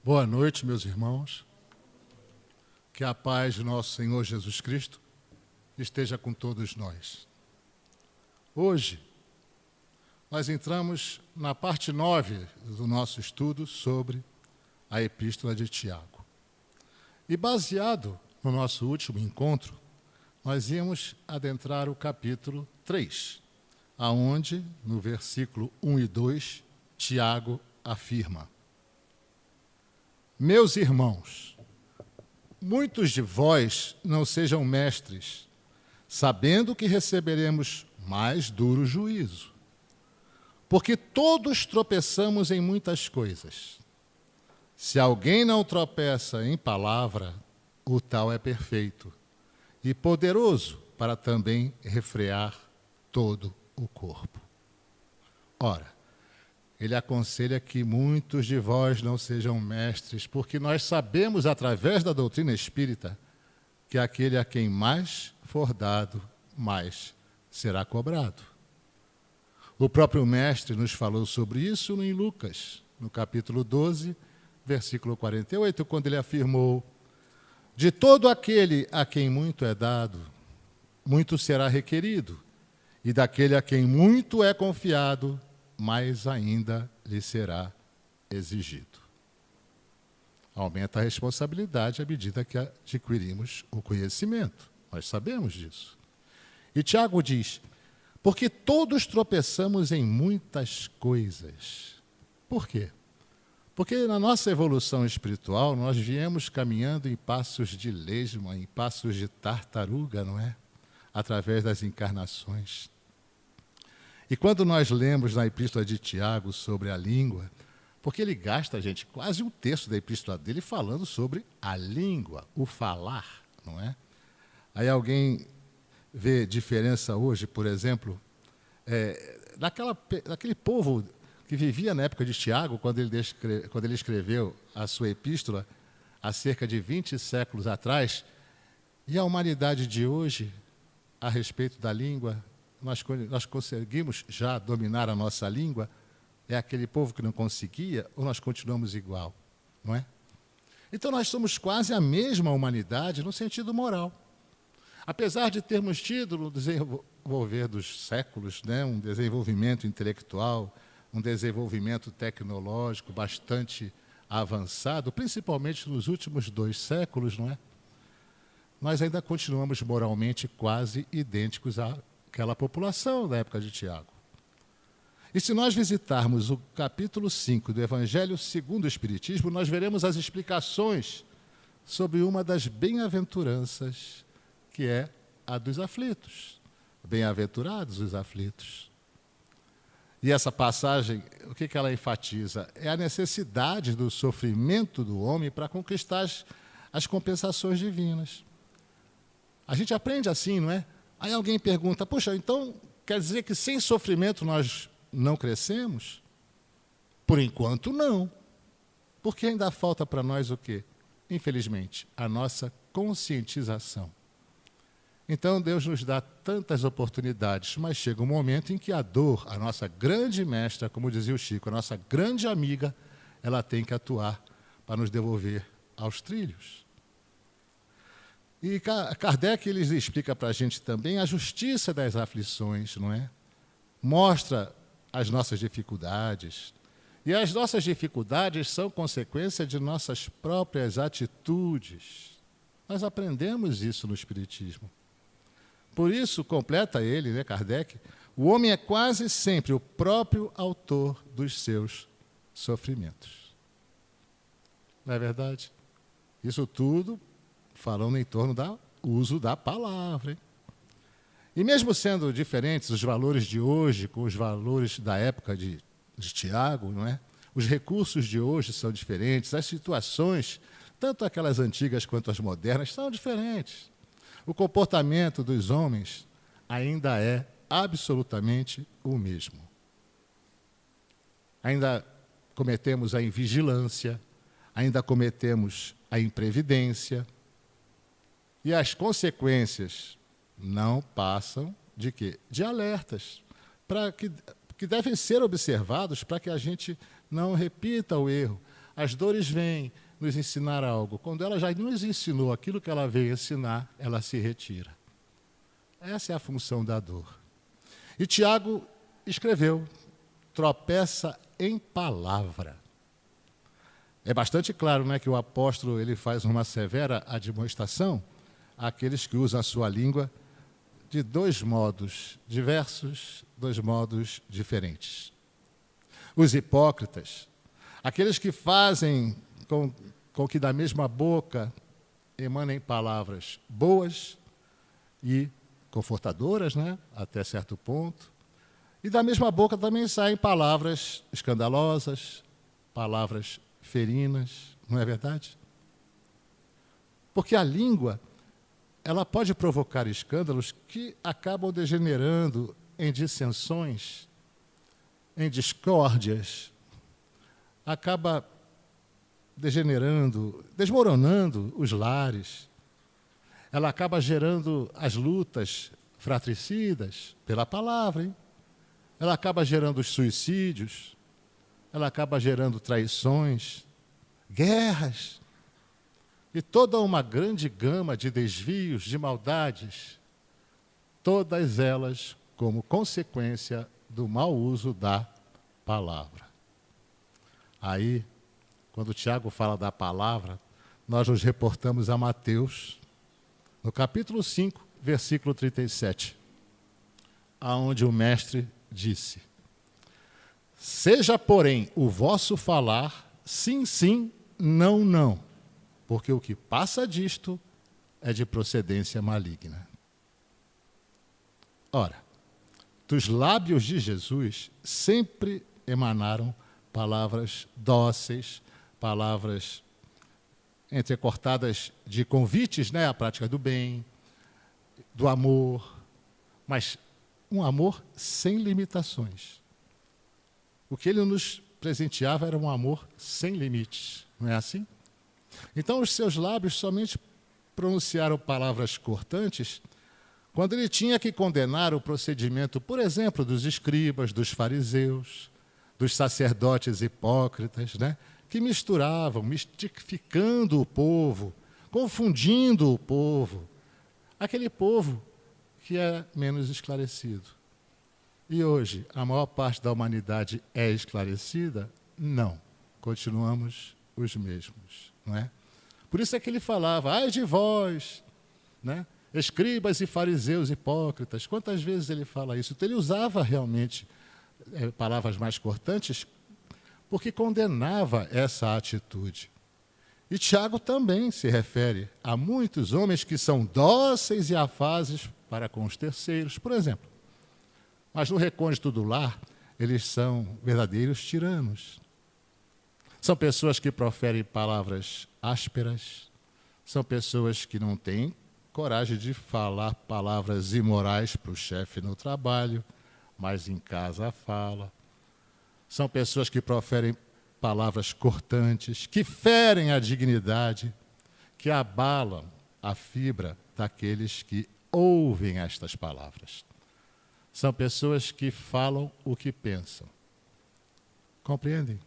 Boa noite, meus irmãos. Que a paz de nosso Senhor Jesus Cristo esteja com todos nós. Hoje, nós entramos na parte 9 do nosso estudo sobre a Epístola de Tiago. E baseado no nosso último encontro, nós íamos adentrar o capítulo 3, aonde, no versículo 1 e 2, Tiago afirma: Meus irmãos, muitos de vós não sejam mestres, sabendo que receberemos mais duro juízo. Porque todos tropeçamos em muitas coisas. Se alguém não tropeça em palavra, o tal é perfeito e poderoso para também refrear todo o corpo. Ora, ele aconselha que muitos de vós não sejam mestres, porque nós sabemos, através da doutrina espírita, que aquele a quem mais for dado, mais será cobrado. O próprio mestre nos falou sobre isso em Lucas, no capítulo 12, versículo 48, quando ele afirmou: De todo aquele a quem muito é dado, muito será requerido, e daquele a quem muito é confiado, mais ainda lhe será exigido. Aumenta a responsabilidade à medida que adquirimos o conhecimento. Nós sabemos disso. E Tiago diz: porque todos tropeçamos em muitas coisas. Por quê? Porque na nossa evolução espiritual, nós viemos caminhando em passos de lesma, em passos de tartaruga, não é? Através das encarnações. E quando nós lemos na Epístola de Tiago sobre a língua, porque ele gasta, gente, quase um terço da Epístola dele falando sobre a língua, o falar, não é? Aí alguém vê diferença hoje, por exemplo, daquele povo que vivia na época de Tiago, quando ele escreveu a sua epístola, há cerca de 20 séculos atrás, e a humanidade de hoje, a respeito da língua, nós conseguimos já dominar a nossa língua? É aquele povo que não conseguia, ou nós continuamos igual? Não é? Então nós somos quase a mesma humanidade no sentido moral. Apesar de termos tido, no desenvolver dos séculos, né, um desenvolvimento intelectual, um desenvolvimento tecnológico bastante avançado, principalmente nos últimos 2 séculos, não é? Nós ainda continuamos moralmente quase idênticos àquela população da época de Tiago. E se nós visitarmos o capítulo 5 do Evangelho segundo o Espiritismo, nós veremos as explicações sobre uma das bem-aventuranças, que é a dos aflitos. Bem-aventurados os aflitos. E essa passagem, o que ela enfatiza? É a necessidade do sofrimento do homem para conquistar as compensações divinas. A gente aprende assim, não é? Aí alguém pergunta: poxa, então quer dizer que sem sofrimento nós não crescemos? Por enquanto, não. Porque ainda falta para nós o quê? Infelizmente, a nossa conscientização. Então, Deus nos dá tantas oportunidades, mas chega um momento em que a dor, a nossa grande mestra, como dizia o Chico, a nossa grande amiga, ela tem que atuar para nos devolver aos trilhos. E Kardec ele explica para a gente também a justiça das aflições, não é? Mostra as nossas dificuldades. E as nossas dificuldades são consequência de nossas próprias atitudes. Nós aprendemos isso no Espiritismo. Por isso, completa ele, né, Kardec, o homem é quase sempre o próprio autor dos seus sofrimentos. Não é verdade? Isso tudo falando em torno do uso da palavra. Hein? E mesmo sendo diferentes os valores de hoje com os valores da época de Tiago, não é? Os recursos de hoje são diferentes, as situações, tanto aquelas antigas quanto as modernas, são diferentes. O comportamento dos homens ainda é absolutamente o mesmo. Ainda cometemos a invigilância, ainda cometemos a imprevidência, e as consequências não passam de quê? De alertas, que devem ser observados para que a gente não repita o erro. as dores vêm nos ensinar algo. Quando ela já nos ensinou aquilo que ela veio ensinar, ela se retira. Essa é a função da dor. E Tiago escreveu, tropeça em palavra. É bastante claro, né, que o apóstolo ele faz uma severa admoestação àqueles que usam a sua língua de dois modos diversos, dois modos diferentes. Os hipócritas, aqueles que fazem com que da mesma boca emanem palavras boas e confortadoras, né, até certo ponto, e da mesma boca também saem palavras escandalosas, palavras ferinas, não é verdade? Porque a língua, ela pode provocar escândalos que acabam degenerando em dissensões, em discórdias, acaba degenerando, desmoronando os lares. Ela acaba gerando as lutas fratricidas pela palavra, hein? Ela acaba gerando os suicídios, ela acaba gerando traições, guerras, e toda uma grande gama de desvios, de maldades, todas elas como consequência do mau uso da palavra. Aí, quando o Tiago fala da palavra, nós nos reportamos a Mateus, no capítulo 5, versículo 37, aonde o mestre disse: seja, porém, o vosso falar sim, sim, não, não, porque o que passa disto é de procedência maligna. Ora, dos lábios de Jesus sempre emanaram palavras dóceis, palavras entrecortadas de convites, né, à prática do bem, do amor, mas um amor sem limitações. O que ele nos presenteava era um amor sem limites, não é assim? Então, os seus lábios somente pronunciaram palavras cortantes quando ele tinha que condenar o procedimento, por exemplo, dos escribas, dos fariseus, dos sacerdotes hipócritas, né, que misturavam, mistificando o povo, confundindo o povo, aquele povo que é menos esclarecido. E hoje, a maior parte da humanidade é esclarecida? Não. Continuamos os mesmos, não é? Por isso é que ele falava, ai de vós, né? Escribas e fariseus hipócritas. Quantas vezes ele fala isso? Então, ele usava realmente palavras mais cortantes porque condenava essa atitude. E Tiago também se refere a muitos homens que são dóceis e afáveis para com os terceiros, por exemplo. Mas no recôndito do lar, eles são verdadeiros tiranos. São pessoas que proferem palavras ásperas, são pessoas que não têm coragem de falar palavras imorais para o chefe no trabalho, mas em casa fala. São pessoas que proferem palavras cortantes, que ferem a dignidade, que abalam a fibra daqueles que ouvem estas palavras. São pessoas que falam o que pensam. Compreendem?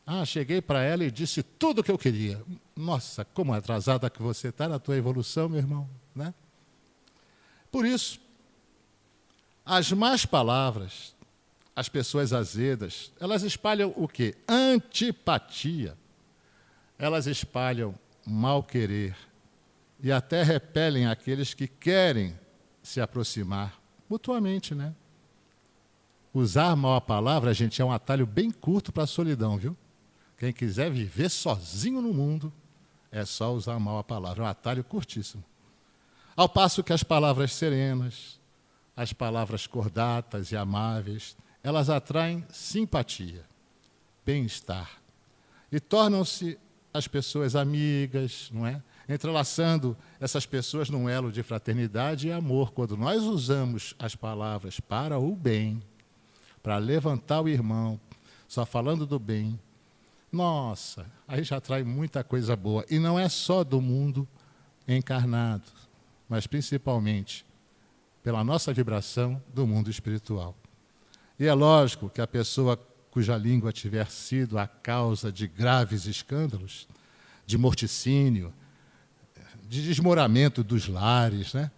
Ah, cheguei para ela e disse tudo o que eu queria. Nossa, como atrasada que você está na tua evolução, meu irmão, né? Por isso, as más palavras, as pessoas azedas, elas espalham o quê? Antipatia. Elas espalham mal-querer e até repelem aqueles que querem se aproximar mutuamente, né? Usar mal a palavra, gente, é um atalho bem curto para a solidão, viu? Quem quiser viver sozinho no mundo, é só usar mal a palavra. É um atalho curtíssimo. Ao passo que as palavras serenas, as palavras cordatas e amáveis, elas atraem simpatia, bem-estar. E tornam-se as pessoas amigas, não é? Entrelaçando essas pessoas num elo de fraternidade e amor. Quando nós usamos as palavras para o bem, para levantar o irmão, só falando do bem, nossa, aí já atrai muita coisa boa. E não é só do mundo encarnado, mas principalmente pela nossa vibração do mundo espiritual. E é lógico que a pessoa cuja língua tiver sido a causa de graves escândalos, de morticínio, de desmoramento dos lares, né?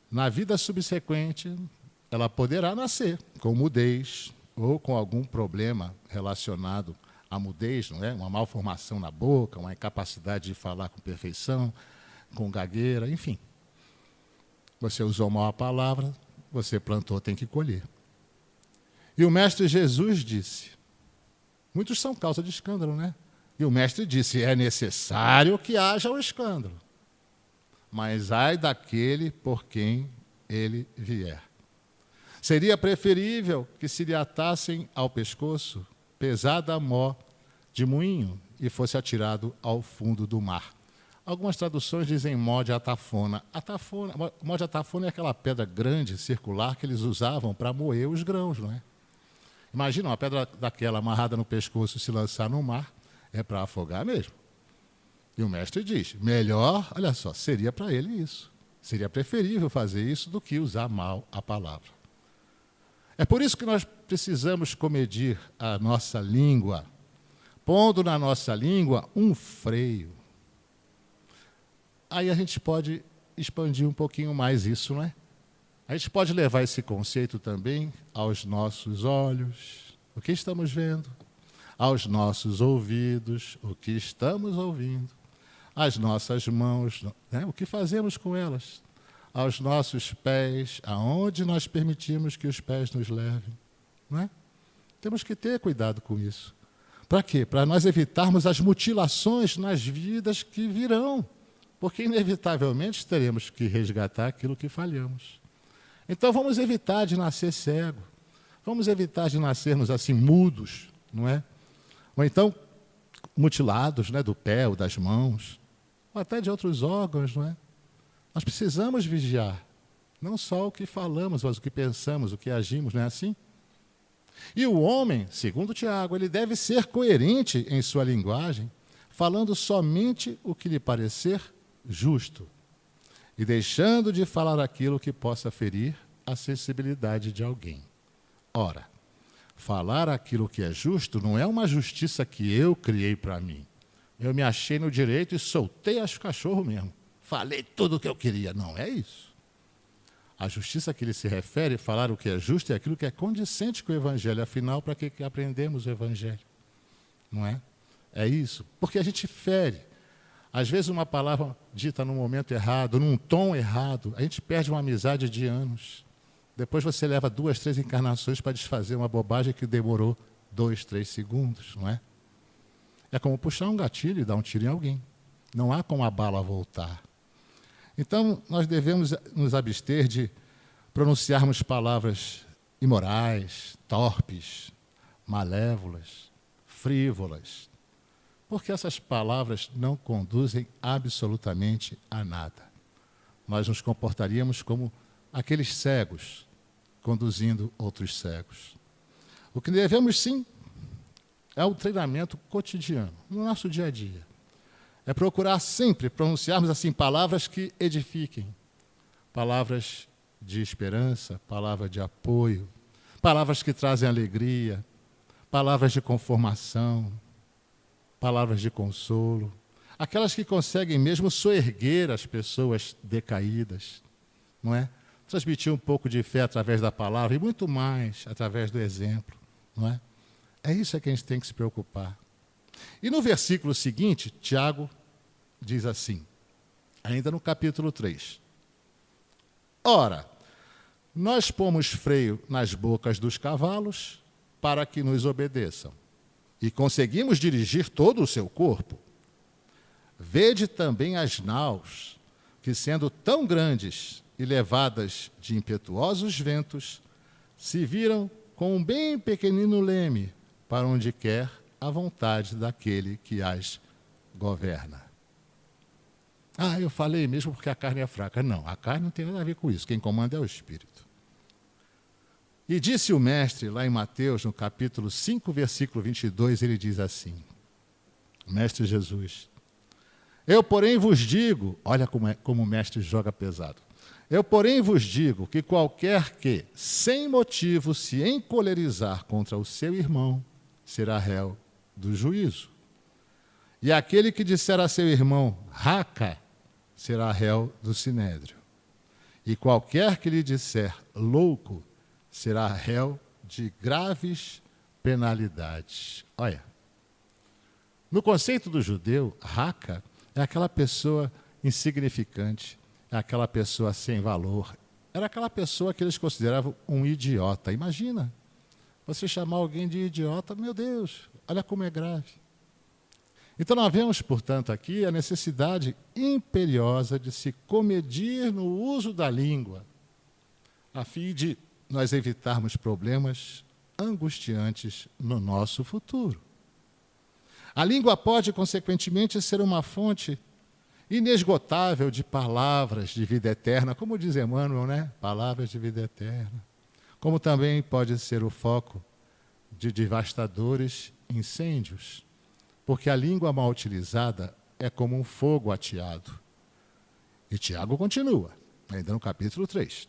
Na vida subsequente, ela poderá nascer com mudez ou com algum problema relacionado à mudez, não é? Uma malformação na boca, uma incapacidade de falar com perfeição, com gagueira, enfim. Você usou mal a palavra, você plantou, tem que colher. E o Mestre Jesus disse, muitos são causa de escândalo, né? E o Mestre disse, é necessário que haja um escândalo, mas ai daquele por quem ele vier. Seria preferível que se lhe atassem ao pescoço pesada mó de moinho e fosse atirado ao fundo do mar. Algumas traduções dizem mó de atafona. Mó de atafona é aquela pedra grande, circular, que eles usavam para moer os grãos, não é? Imagina uma pedra daquela amarrada no pescoço e se lançar no mar, é para afogar mesmo. E o Mestre diz, melhor, olha só, seria para ele isso. Seria preferível fazer isso do que usar mal a palavra. É por isso que nós precisamos comedir a nossa língua, pondo na nossa língua um freio. Aí a gente pode expandir um pouquinho mais isso, não é? A gente pode levar esse conceito também aos nossos olhos, o que estamos vendo, aos nossos ouvidos, o que estamos ouvindo, às nossas mãos, né? O que fazemos com elas, aos nossos pés, aonde nós permitimos que os pés nos levem, não é? Temos que ter cuidado com isso. Para quê? Para nós evitarmos as mutilações nas vidas que virão, porque inevitavelmente teremos que resgatar aquilo que falhamos. Então vamos evitar de nascer cego, vamos evitar de nascermos assim mudos, não é? Ou então mutilados, né, do pé ou das mãos, ou até de outros órgãos, não é? Nós precisamos vigiar, não só o que falamos, mas o que pensamos, o que agimos, não é assim? E o homem, segundo Tiago, ele deve ser coerente em sua linguagem, falando somente o que lhe parecer justo, e deixando de falar aquilo que possa ferir a sensibilidade de alguém. Ora, falar aquilo que é justo não é uma justiça que eu criei para mim. Eu me achei no direito e soltei as cachorro mesmo. Falei tudo o que eu queria. Não é isso. A justiça que ele se refere, falar o que é justo, é aquilo que é condizente com o Evangelho. Afinal, para que aprendemos o Evangelho? Não é? É isso. Porque a gente fere. Às vezes uma palavra dita num momento errado, num tom errado, a gente perde uma amizade de anos. Depois você leva 2, 3 encarnações para desfazer uma bobagem que demorou 2, 3 segundos, não é? É como puxar um gatilho e dar um tiro em alguém. Não há como a bala voltar. Então, nós devemos nos abster de pronunciarmos palavras imorais, torpes, malévolas, frívolas, porque essas palavras não conduzem absolutamente a nada. Nós nos comportaríamos como aqueles cegos conduzindo outros cegos. O que devemos, sim, é o treinamento cotidiano, no nosso dia a dia. É procurar sempre pronunciarmos assim palavras que edifiquem, palavras de esperança, palavras de apoio, palavras que trazem alegria, palavras de conformação, palavras de consolo, aquelas que conseguem mesmo soerguer as pessoas decaídas, não é? Transmitir um pouco de fé através da palavra e muito mais através do exemplo, não é? É isso que a gente tem que se preocupar. E no versículo seguinte, Tiago diz assim, ainda no capítulo 3. Ora, nós pomos freio nas bocas dos cavalos para que nos obedeçam, e conseguimos dirigir todo o seu corpo. Vede também as naus, que sendo tão grandes e levadas de impetuosos ventos, se viram com um bem pequenino leme, para onde quer a vontade daquele que as governa. Ah, eu falei mesmo porque a carne é fraca. Não, a carne não tem nada a ver com isso. Quem comanda é o Espírito. E disse o Mestre, lá em Mateus, no capítulo 5, versículo 22, ele diz assim, Mestre Jesus, eu, porém, vos digo, olha como o Mestre joga pesado, eu, porém, vos digo que qualquer que, sem motivo, se encolerizar contra o seu irmão, será réu do juízo. E aquele que disser a seu irmão, raca, será réu do sinédrio. E qualquer que lhe disser louco, será réu de graves penalidades. Olha, no conceito do judeu, raca é aquela pessoa insignificante, é aquela pessoa sem valor, era aquela pessoa que eles consideravam um idiota. Imagina, você chamar alguém de idiota, meu Deus, olha como é grave. Então nós vemos, portanto, aqui a necessidade imperiosa de se comedir no uso da língua, a fim de nós evitarmos problemas angustiantes no nosso futuro. A língua pode, consequentemente, ser uma fonte inesgotável de palavras de vida eterna, como diz Emmanuel, né? Palavras de vida eterna. Como também pode ser o foco de devastadores incêndios, porque a língua mal utilizada é como um fogo ateado. E Tiago continua, ainda no capítulo 3.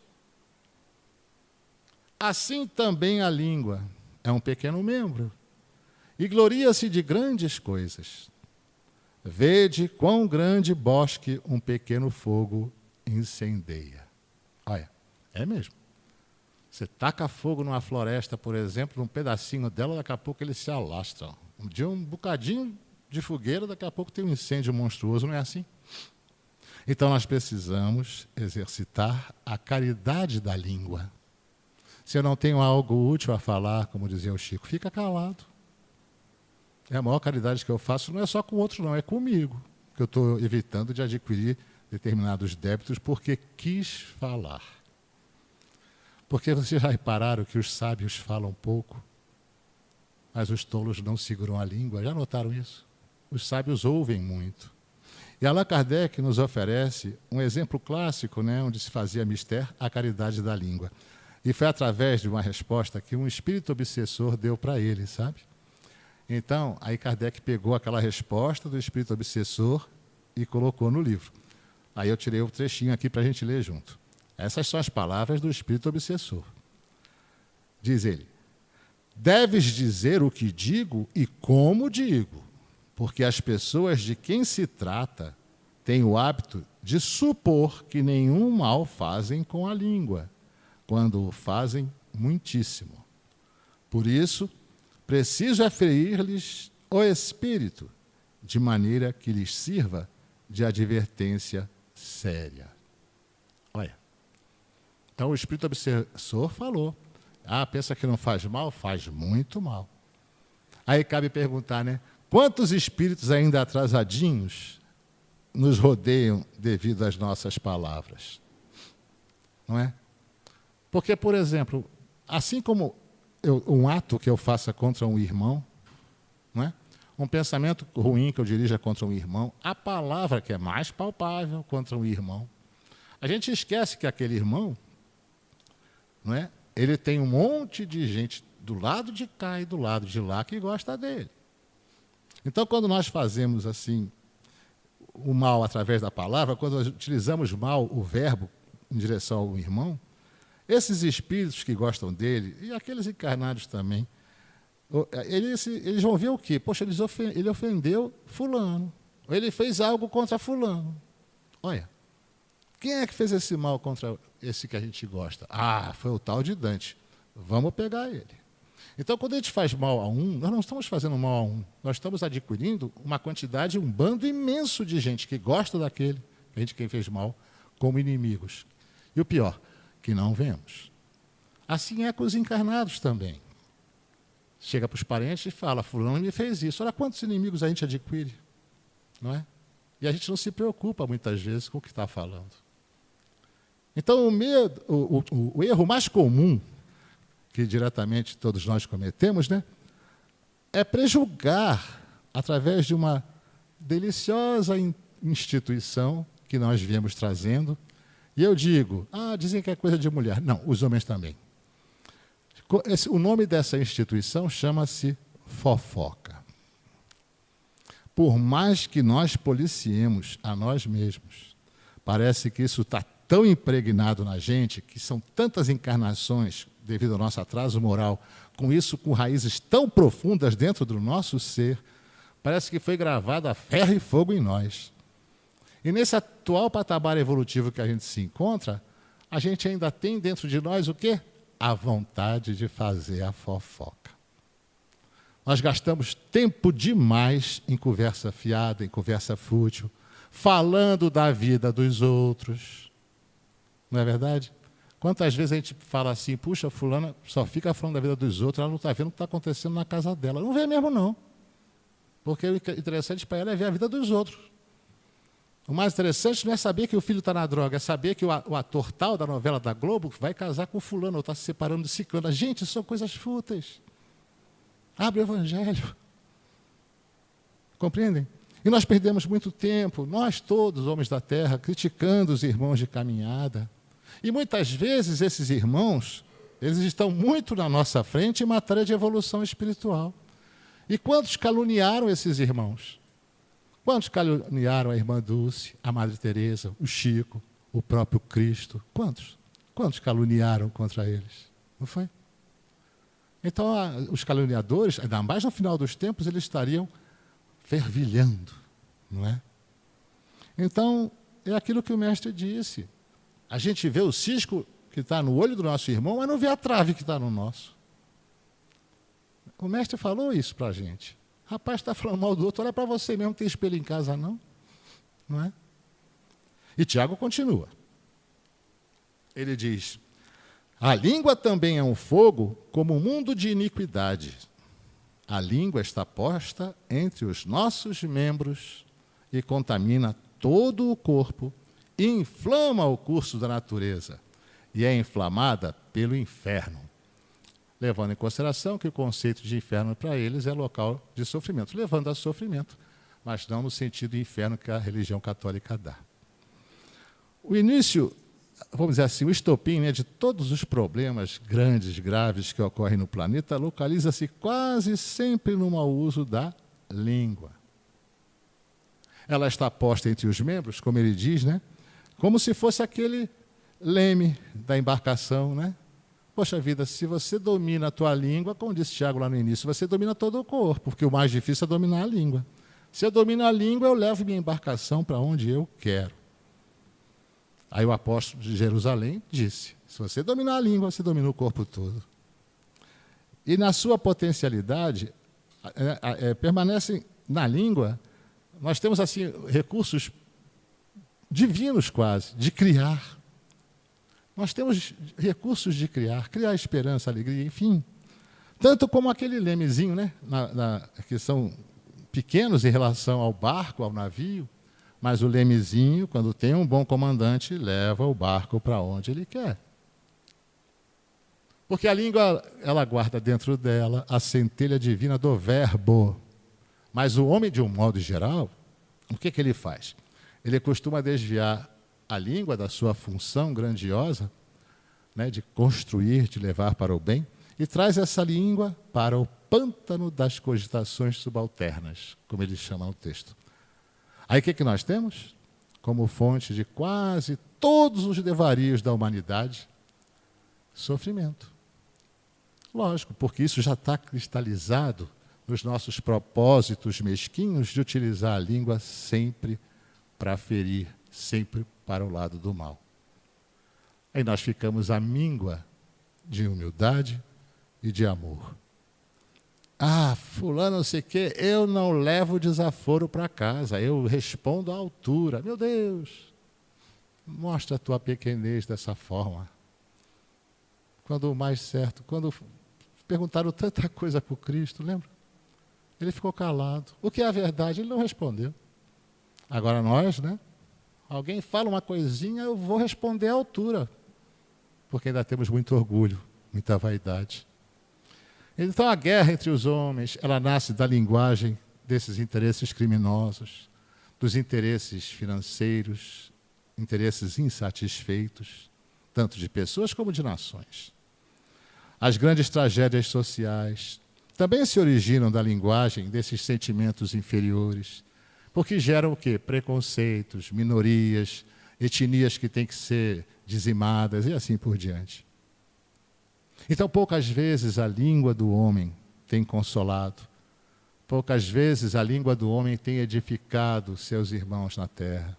Assim também a língua é um pequeno membro, e gloria-se de grandes coisas. Vede quão grande bosque um pequeno fogo incendeia. Olha, é mesmo. Você taca fogo numa floresta, por exemplo, num pedacinho dela, daqui a pouco ele se alastra. De um bocadinho de fogueira, daqui a pouco tem um incêndio monstruoso, não é assim? Então nós precisamos exercitar a caridade da língua. Se eu não tenho algo útil a falar, como dizia o Chico, fica calado. É a maior caridade que eu faço, não é só com o outro, não, é comigo, que eu estou evitando de adquirir determinados débitos porque quis falar. Porque vocês já repararam que os sábios falam pouco, mas os tolos não seguram a língua? Já notaram isso? Os sábios ouvem muito. E Allan Kardec nos oferece um exemplo clássico, né, onde se fazia mister a caridade da língua. E foi através de uma resposta que um espírito obsessor deu para ele, sabe? Então, aí Kardec pegou aquela resposta do espírito obsessor e colocou no livro. Aí eu tirei o trechinho aqui para a gente ler junto. Essas são as palavras do espírito obsessor. Diz ele: deves dizer o que digo e como digo, porque as pessoas de quem se trata têm o hábito de supor que nenhum mal fazem com a língua, quando o fazem muitíssimo. Por isso, preciso é ferir-lhes o espírito, de maneira que lhes sirva de advertência séria. Olha, então o espírito obsessor falou. Ah, pensa que não faz mal? Faz muito mal. Aí cabe perguntar, né? Quantos espíritos ainda atrasadinhos nos rodeiam devido às nossas palavras? Não é? Porque, por exemplo, assim como um ato que eu faça contra um irmão, não é? Um pensamento ruim que eu dirija contra um irmão, a palavra que é mais palpável contra um irmão. A gente esquece que aquele irmão, não é? Ele tem um monte de gente do lado de cá e do lado de lá que gosta dele. Então, quando nós fazemos assim o mal através da palavra, quando nós utilizamos mal o verbo em direção ao irmão, esses espíritos que gostam dele, e aqueles encarnados também, eles vão ver o quê? Poxa, ele ofendeu fulano, ou ele fez algo contra fulano. Olha, quem é que fez esse mal contra esse que a gente gosta? Ah, foi o tal de Dante. Vamos pegar ele. Então, quando a gente faz mal a um, nós não estamos fazendo mal a um, nós estamos adquirindo uma quantidade, um bando imenso de gente que gosta daquele, quem fez mal, como inimigos. E o pior, que não vemos. Assim é com os encarnados também. Chega para os parentes e fala, fulano me fez isso. Olha quantos inimigos a gente adquire, não é? E a gente não se preocupa muitas vezes com o que está falando. Então, o erro mais comum que diretamente todos nós cometemos, né, é prejulgar através de uma deliciosa instituição que nós viemos trazendo. E eu digo, dizem que é coisa de mulher. Não, os homens também. O nome dessa instituição chama-se fofoca. Por mais que nós policiemos a nós mesmos, parece que isso está tão impregnado na gente, que são tantas encarnações devido ao nosso atraso moral, com isso com raízes tão profundas dentro do nosso ser, parece que foi gravado a ferro e fogo em nós. E nesse atual patamar evolutivo que a gente se encontra, a gente ainda tem dentro de nós o quê? A vontade de fazer a fofoca. Nós gastamos tempo demais em conversa fiada, em conversa fútil, falando da vida dos outros. Não é verdade? Quantas vezes a gente fala assim, puxa, fulana só fica falando da vida dos outros, ela não está vendo o que está acontecendo na casa dela. Não vê mesmo, não. Porque o interessante para ela é ver a vida dos outros. O mais interessante não é saber que o filho está na droga, é saber que o ator tal da novela da Globo vai casar com fulano, ou está se separando de ciclano. Gente, são coisas fúteis. Abre o Evangelho. Compreendem? E nós perdemos muito tempo, nós todos, homens da terra, criticando os irmãos de caminhada. E muitas vezes esses irmãos, eles estão muito na nossa frente em matéria de evolução espiritual. E quantos caluniaram esses irmãos? Quantos caluniaram a irmã Dulce, a Madre Teresa, o Chico, o próprio Cristo? Quantos? Quantos caluniaram contra eles? Não foi? Então, os caluniadores, ainda mais no final dos tempos, eles estariam fervilhando, não é? Então, é aquilo que o mestre disse. A gente vê o cisco que está no olho do nosso irmão, mas não vê a trave que está no nosso. O mestre falou isso para a gente. Rapaz, está falando mal do outro, olha para você mesmo, tem espelho em casa, não? Não é? E Tiago continua. Ele diz, a língua também é um fogo como um mundo de iniquidade. A língua está posta entre os nossos membros e contamina todo o corpo e inflama o curso da natureza e é inflamada pelo inferno, levando em consideração que o conceito de inferno para eles é local de sofrimento, levando a sofrimento, mas não no sentido de inferno que a religião católica dá. O início, vamos dizer assim, o estopim, né, de todos os problemas grandes, graves que ocorrem no planeta, localiza-se quase sempre no mau uso da língua. Ela está posta entre os membros, como ele diz, né, como se fosse aquele leme da embarcação, né? Poxa vida, se você domina a tua língua, como disse Tiago lá no início, você domina todo o corpo, porque o mais difícil é dominar a língua. Se eu domino a língua, eu levo minha embarcação para onde eu quero. Aí o apóstolo de Jerusalém disse, se você dominar a língua, você domina o corpo todo. E na sua potencialidade, permanecem na língua, nós temos assim recursos divinos quase, de criar. Nós temos recursos de criar esperança, alegria, enfim. Tanto como aquele lemezinho, né, que são pequenos em relação ao barco, ao navio, mas o lemezinho, quando tem um bom comandante, leva o barco para onde ele quer. Porque a língua, ela guarda dentro dela a centelha divina do verbo. Mas o homem, de um modo geral, o que ele faz? Ele costuma desviar a língua da sua função grandiosa, né, de construir, de levar para o bem, e traz essa língua para o pântano das cogitações subalternas, como ele chama no texto. Aí o que nós temos? Como fonte de quase todos os devarios da humanidade, sofrimento. Lógico, porque isso já está cristalizado nos nossos propósitos mesquinhos de utilizar a língua sempre para ferir, sempre para o lado do mal. Aí nós ficamos à míngua de humildade e de amor. Ah, fulano não sei o quê, eu não levo desaforo para casa, eu respondo à altura. Meu Deus, mostra a tua pequenez dessa forma. Quando o mais certo, quando perguntaram tanta coisa para o Cristo, lembra? Ele ficou calado. O que é a verdade? Ele não respondeu. Agora nós, né? Alguém fala uma coisinha, eu vou responder à altura. Porque ainda temos muito orgulho, muita vaidade. Então a guerra entre os homens, ela nasce da linguagem desses interesses criminosos, dos interesses financeiros, interesses insatisfeitos, tanto de pessoas como de nações. As grandes tragédias sociais também se originam da linguagem desses sentimentos inferiores, porque geram o quê? Preconceitos, minorias, etnias que têm que ser dizimadas e assim por diante. Então, poucas vezes a língua do homem tem consolado, poucas vezes a língua do homem tem edificado seus irmãos na terra.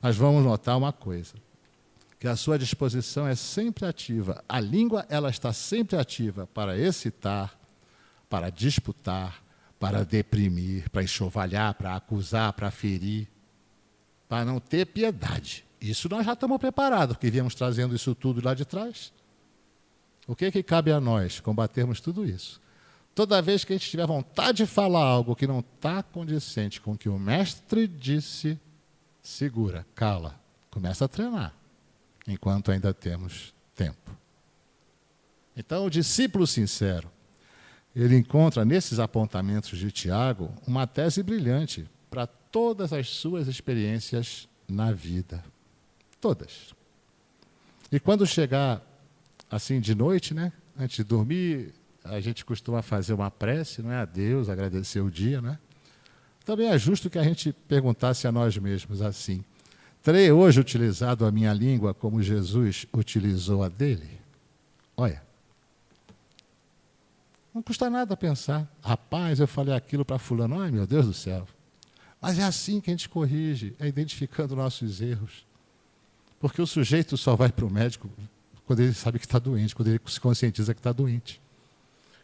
Mas vamos notar uma coisa, que a sua disposição é sempre ativa. A língua, ela está sempre ativa para excitar, para disputar, para deprimir, para enxovalhar, para acusar, para ferir, para não ter piedade. Isso nós já estamos preparados, porque viemos trazendo isso tudo lá de trás. O que cabe a nós? Combatermos tudo isso. Toda vez que a gente tiver vontade de falar algo que não está condizente com o que o mestre disse, segura, cala, começa a treinar, enquanto ainda temos tempo. Então, o discípulo sincero, ele encontra nesses apontamentos de Tiago uma tese brilhante para todas as suas experiências na vida. Todas. E quando chegar assim de noite, né, antes de dormir, a gente costuma fazer uma prece, não é, a Deus, agradecer o dia, né? Também é justo que a gente perguntasse a nós mesmos assim: terei hoje utilizado a minha língua como Jesus utilizou a dele? Olha, não custa nada pensar. Rapaz, eu falei aquilo para fulano, ai meu Deus do céu. Mas é assim que a gente corrige, é identificando nossos erros. Porque o sujeito só vai para o médico quando ele sabe que está doente, quando ele se conscientiza que está doente.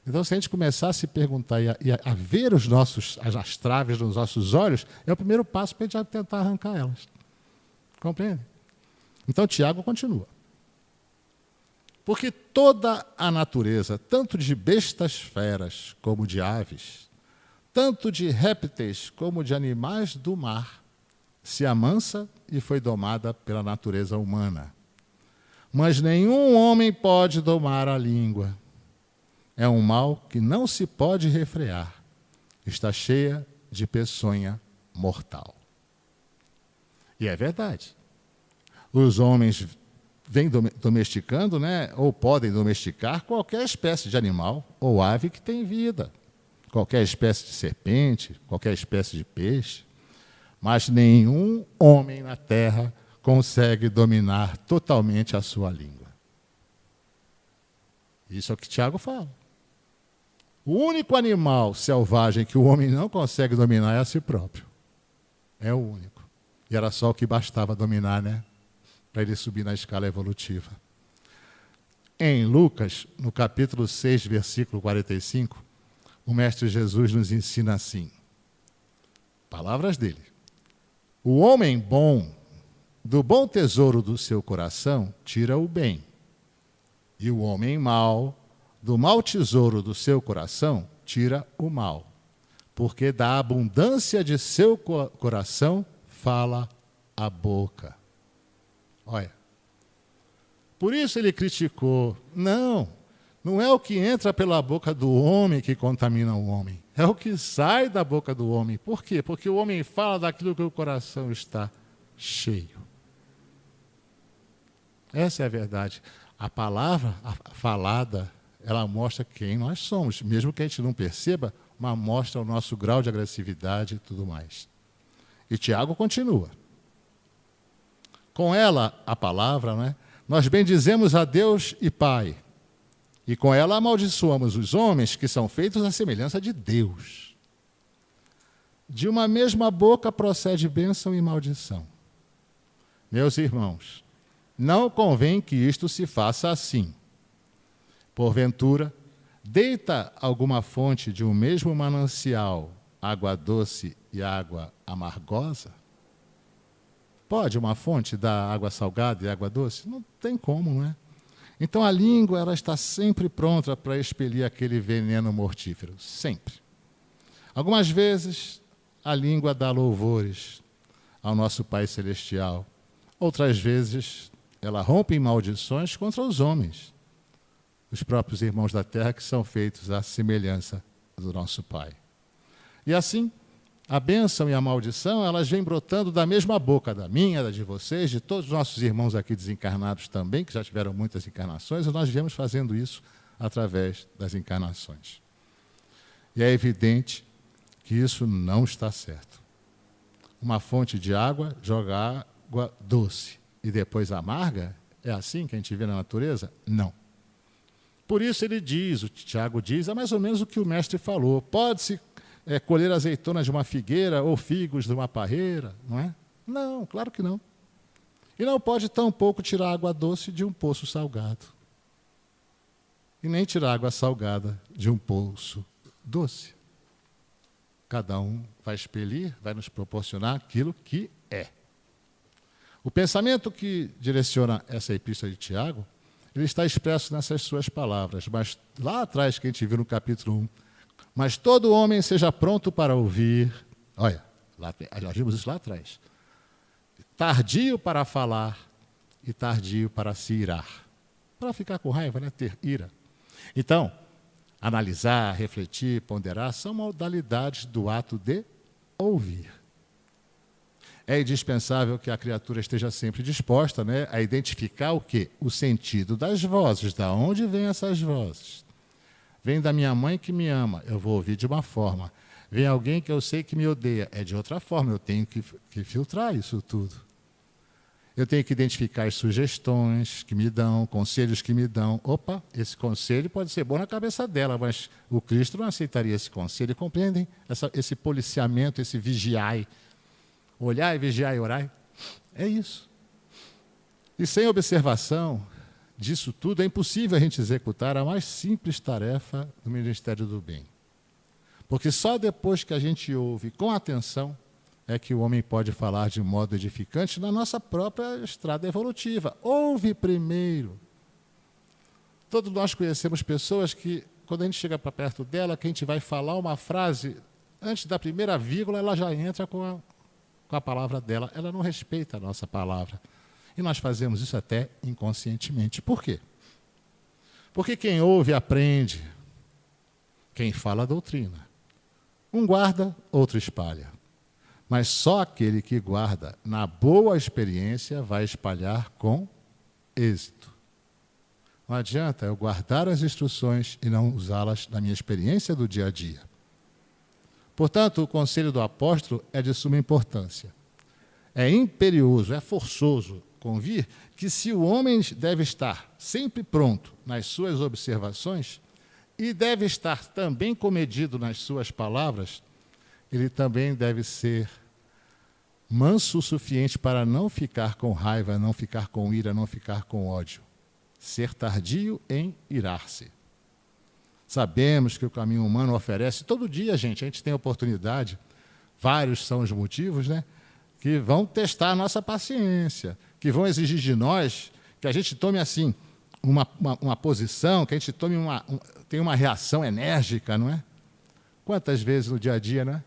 Então, se a gente começar a se perguntar e a ver as traves nos nossos olhos, é o primeiro passo para a gente tentar arrancar elas. Compreende? Então, Tiago continua. Porque toda a natureza, tanto de bestas feras como de aves, tanto de répteis como de animais do mar, se amansa e foi domada pela natureza humana. Mas nenhum homem pode domar a língua. É um mal que não se pode refrear. Está cheia de peçonha mortal. E é verdade. Os homens vêm domesticando, né, ou podem domesticar qualquer espécie de animal ou ave que tem vida. Qualquer espécie de serpente, qualquer espécie de peixe. Mas nenhum homem na terra consegue dominar totalmente a sua língua. Isso é o que Tiago fala. O único animal selvagem que o homem não consegue dominar é a si próprio. É o único. E era só o que bastava dominar, né? Para ele subir na escala evolutiva. Em Lucas, no capítulo 6, versículo 45, o Mestre Jesus nos ensina assim. Palavras dele. O homem bom, do bom tesouro do seu coração, tira o bem. E o homem mau, do mau tesouro do seu coração, tira o mal. Porque da abundância de seu coração fala a boca. Olha. Por isso ele criticou. Não é o que entra pela boca do homem que contamina o homem. É o que sai da boca do homem. Por quê? Porque o homem fala daquilo que o coração está cheio. Essa é a verdade. A palavra falada, ela mostra quem nós somos. Mesmo que a gente não perceba, mas mostra o nosso grau de agressividade e tudo mais. E Tiago continua. Com ela, a palavra, né, nós bendizemos a Deus e Pai. E com ela amaldiçoamos os homens que são feitos à semelhança de Deus. De uma mesma boca procede bênção e maldição. Meus irmãos, não convém que isto se faça assim. Porventura, deita alguma fonte de um mesmo manancial, água doce e água amargosa? Pode uma fonte dar água salgada e água doce? Não tem como, não é? Então a língua ela está sempre pronta para expelir aquele veneno mortífero, sempre. Algumas vezes a língua dá louvores ao nosso Pai Celestial. Outras vezes ela rompe em maldições contra os homens, os próprios irmãos da terra que são feitos à semelhança do nosso Pai. E assim, a bênção e a maldição, elas vêm brotando da mesma boca, da minha, da de vocês, de todos os nossos irmãos aqui desencarnados também, que já tiveram muitas encarnações, e nós viemos fazendo isso através das encarnações. E é evidente que isso não está certo. Uma fonte de água joga água doce e depois amarga? É assim que a gente vê na natureza? Não. Por isso ele diz, o Tiago diz, é mais ou menos o que o mestre falou. Pode-se colher azeitonas de uma figueira ou figos de uma parreira, não é? Não, claro que não. E não pode tampouco tirar água doce de um poço salgado. E nem tirar água salgada de um poço doce. Cada um vai expelir, vai nos proporcionar aquilo que é. O pensamento que direciona essa epístola de Tiago, ele está expresso nessas suas palavras. Mas lá atrás, que a gente viu no capítulo 1, mas todo homem seja pronto para ouvir. Olha, nós vimos isso lá atrás. Tardio para falar e tardio para se irar. Para ficar com raiva, né? Ter ira. Então, analisar, refletir, ponderar, são modalidades do ato de ouvir. É indispensável que a criatura esteja sempre disposta, né, a identificar o quê? O sentido das vozes. Da onde vêm essas vozes? Vem da minha mãe que me ama, eu vou ouvir de uma forma. Vem alguém que eu sei que me odeia, é de outra forma, eu tenho que filtrar isso tudo. Eu tenho que identificar as sugestões que me dão, conselhos que me dão. Opa, esse conselho pode ser bom na cabeça dela, mas o Cristo não aceitaria esse conselho. Compreendem esse policiamento, esse vigiai? Olhar e vigiar e orar? É isso. E sem observação disso tudo, é impossível a gente executar a mais simples tarefa do Ministério do Bem. Porque só depois que a gente ouve com atenção é que o homem pode falar de modo edificante na nossa própria estrada evolutiva. Ouve primeiro. Todos nós conhecemos pessoas que, quando a gente chega para perto dela, que a gente vai falar uma frase, antes da primeira vírgula, ela já entra com a palavra dela. Ela não respeita a nossa palavra. E nós fazemos isso até inconscientemente. Por quê? Porque quem ouve aprende. Quem fala doutrina. Um guarda, outro espalha. Mas só aquele que guarda na boa experiência vai espalhar com êxito. Não adianta eu guardar as instruções e não usá-las na minha experiência do dia a dia. Portanto, o conselho do apóstolo é de suma importância. É imperioso, é forçoso convir que se o homem deve estar sempre pronto nas suas observações e deve estar também comedido nas suas palavras, ele também deve ser manso o suficiente para não ficar com raiva, não ficar com ira, não ficar com ódio. Ser tardio em irar-se. Sabemos que o caminho humano oferece, todo dia, gente, a gente tem oportunidade, vários são os motivos, né, que vão testar a nossa paciência, que vão exigir de nós que a gente tome, assim, uma posição, que a gente tome tenha uma reação enérgica, não é? Quantas vezes no dia a dia, não é?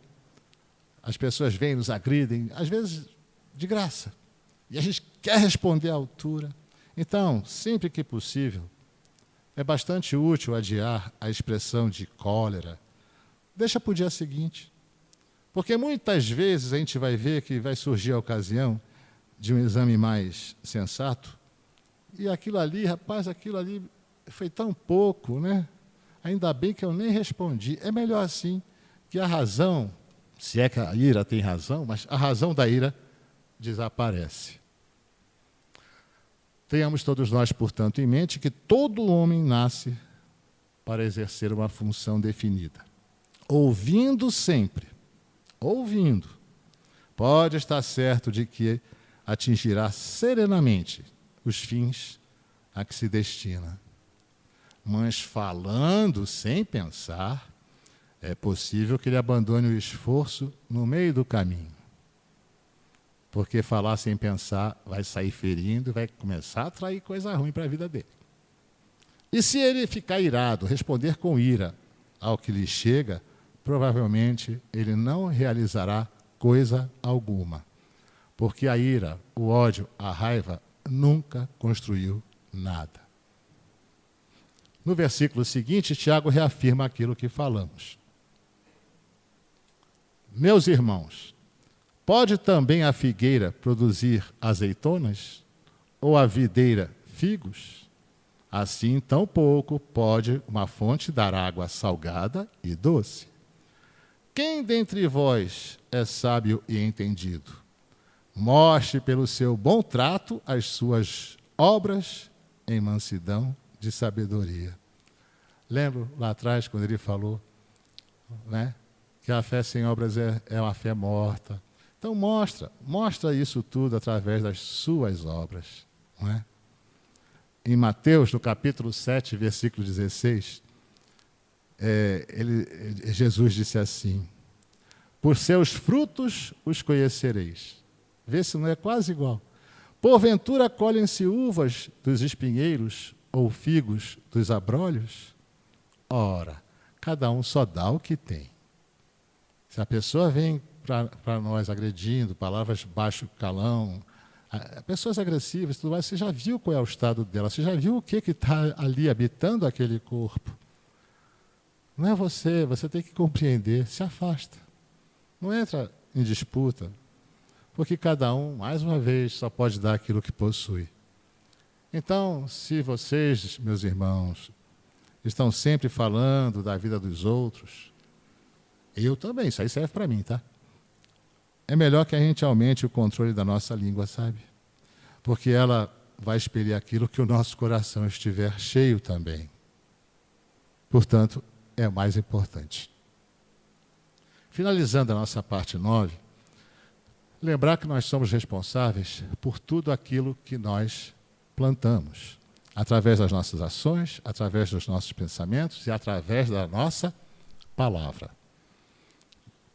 As pessoas vêm, nos agridem, às vezes de graça, e a gente quer responder à altura. Então, sempre que possível, é bastante útil adiar a expressão de cólera. Deixa para o dia seguinte. Porque muitas vezes a gente vai ver que vai surgir a ocasião de um exame mais sensato, e aquilo ali, rapaz, aquilo ali foi tão pouco, né? Ainda bem que eu nem respondi. É melhor assim, que a razão, se é que a ira tem razão, mas a razão da ira desaparece. Tenhamos todos nós, portanto, em mente que todo homem nasce para exercer uma função definida. Ouvindo sempre, ouvindo, pode estar certo de que atingirá serenamente os fins a que se destina. Mas falando sem pensar, é possível que ele abandone o esforço no meio do caminho. Porque falar sem pensar vai sair ferindo e vai começar a atrair coisa ruim para a vida dele. E se ele ficar irado, responder com ira ao que lhe chega, provavelmente ele não realizará coisa alguma. Porque a ira, o ódio, a raiva nunca construiu nada. No versículo seguinte, Tiago reafirma aquilo que falamos. Meus irmãos, pode também a figueira produzir azeitonas? Ou a videira figos? Assim, tão pouco pode uma fonte dar água salgada e doce. Quem dentre vós é sábio e entendido? Mostre pelo seu bom trato as suas obras em mansidão de sabedoria. Lembro lá atrás, quando ele falou, né, que a fé sem obras é uma fé morta. Então mostra isso tudo através das suas obras. Não é? Em Mateus, no capítulo 7, versículo 16, Jesus disse assim: por seus frutos os conhecereis. Vê se não é quase igual. Porventura colhem-se uvas dos espinheiros ou figos dos abrolhos? Ora, cada um só dá o que tem. Se a pessoa vem para nós agredindo, palavras baixo calão, pessoas agressivas, tudo mais, você já viu qual é o estado dela, você já viu o que está ali habitando aquele corpo. Não é você tem que compreender, se afasta. Não entra em disputa, porque cada um, mais uma vez, só pode dar aquilo que possui. Então, se vocês, meus irmãos, estão sempre falando da vida dos outros, eu também, isso aí serve para mim, tá? É melhor que a gente aumente o controle da nossa língua, sabe? Porque ela vai expelir aquilo que o nosso coração estiver cheio também. Portanto, é mais importante. Finalizando a nossa parte 9, lembrar que nós somos responsáveis por tudo aquilo que nós plantamos, através das nossas ações, através dos nossos pensamentos e através da nossa palavra.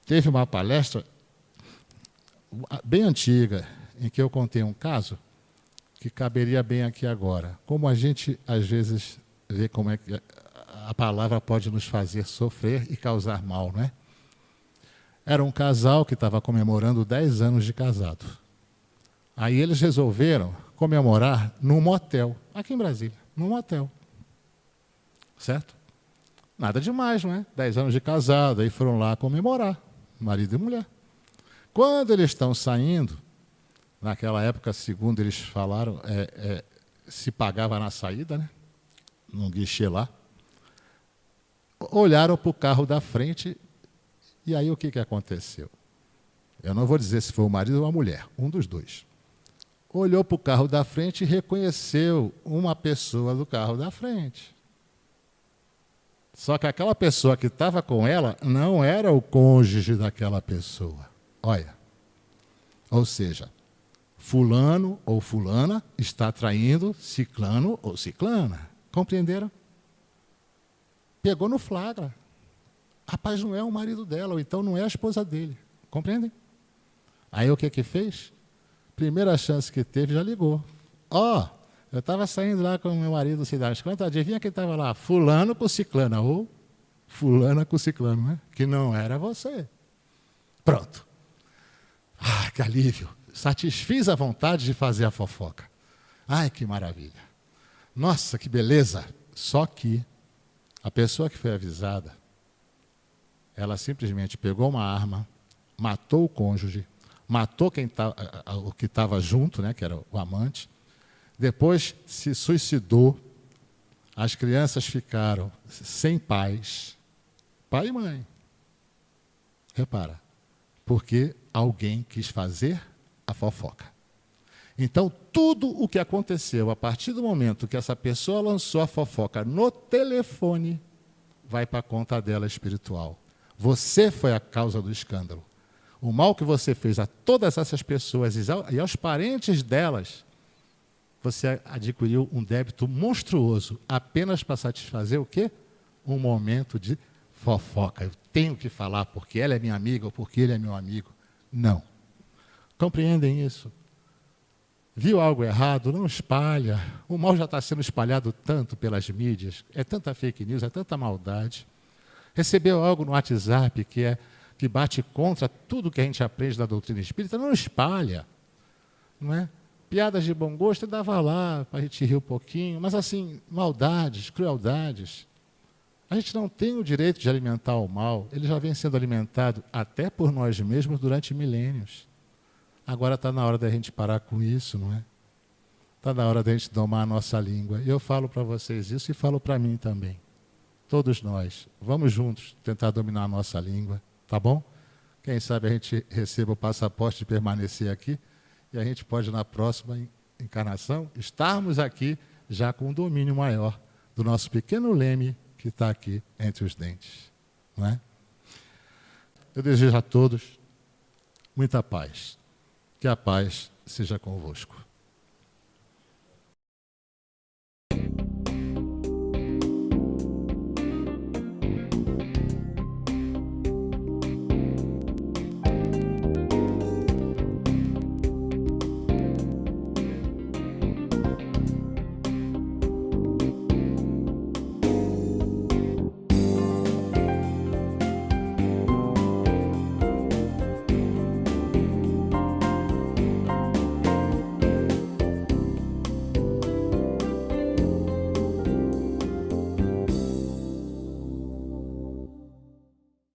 Teve uma palestra bem antiga, em que eu contei um caso que caberia bem aqui agora. Como a gente, às vezes, vê como é que a palavra pode nos fazer sofrer e causar mal, não é? Era um casal que estava comemorando 10 anos de casado. Aí eles resolveram comemorar num motel, aqui em Brasília, num motel. Certo? Nada demais, não é? 10 anos de casado, aí foram lá comemorar, marido e mulher. Quando eles estão saindo, naquela época, segundo eles falaram, se pagava na saída, né? Num guichê lá. Olharam para o carro da frente e aí o que aconteceu? Eu não vou dizer se foi o marido ou a mulher, um dos dois. Olhou para o carro da frente e reconheceu uma pessoa do carro da frente. Só que aquela pessoa que estava com ela não era o cônjuge daquela pessoa. Olha, ou seja, fulano ou fulana está traindo ciclano ou ciclana. Compreenderam? Pegou no flagra. Rapaz, não é o marido dela, ou então não é a esposa dele. Compreendem? Aí o que fez? Primeira chance que teve, já ligou. Eu estava saindo lá com o meu marido cidade. Quanto adivinha quem estava lá? Fulano com ciclana, ou fulana com ciclano, né? Que não era você. Pronto. Que alívio. Satisfiz a vontade de fazer a fofoca. Ai, que maravilha. Nossa, que beleza. Só que a pessoa que foi avisada, ela simplesmente pegou uma arma, matou o cônjuge, matou o que estava junto, né, que era o amante, depois se suicidou, as crianças ficaram sem pais, pai e mãe. Repara, porque alguém quis fazer a fofoca. Então, tudo o que aconteceu a partir do momento que essa pessoa lançou a fofoca no telefone, vai para a conta dela espiritual. Você foi a causa do escândalo. O mal que você fez a todas essas pessoas e aos parentes delas, você adquiriu um débito monstruoso apenas para satisfazer o quê? Um momento de fofoca. Eu tenho que falar porque ela é minha amiga ou porque ele é meu amigo. Não. Compreendem isso? Viu algo errado? Não espalha. O mal já está sendo espalhado tanto pelas mídias. É tanta fake news, é tanta maldade. Recebeu algo no WhatsApp que bate contra tudo que a gente aprende da doutrina espírita? Não espalha. Não é? Piadas de bom gosto, eu dava lá para a gente rir um pouquinho. Mas assim, maldades, crueldades. A gente não tem o direito de alimentar o mal. Ele já vem sendo alimentado até por nós mesmos durante milênios. Agora está na hora da gente parar com isso, não é? Está na hora da gente domar a nossa língua. Eu falo para vocês isso e falo para mim também. Todos nós. Vamos juntos tentar dominar a nossa língua, tá bom? Quem sabe a gente receba o passaporte de permanecer aqui e a gente pode, na próxima encarnação, estarmos aqui já com um domínio maior do nosso pequeno leme que está aqui entre os dentes. Não é? Eu desejo a todos muita paz. Que a paz seja convosco.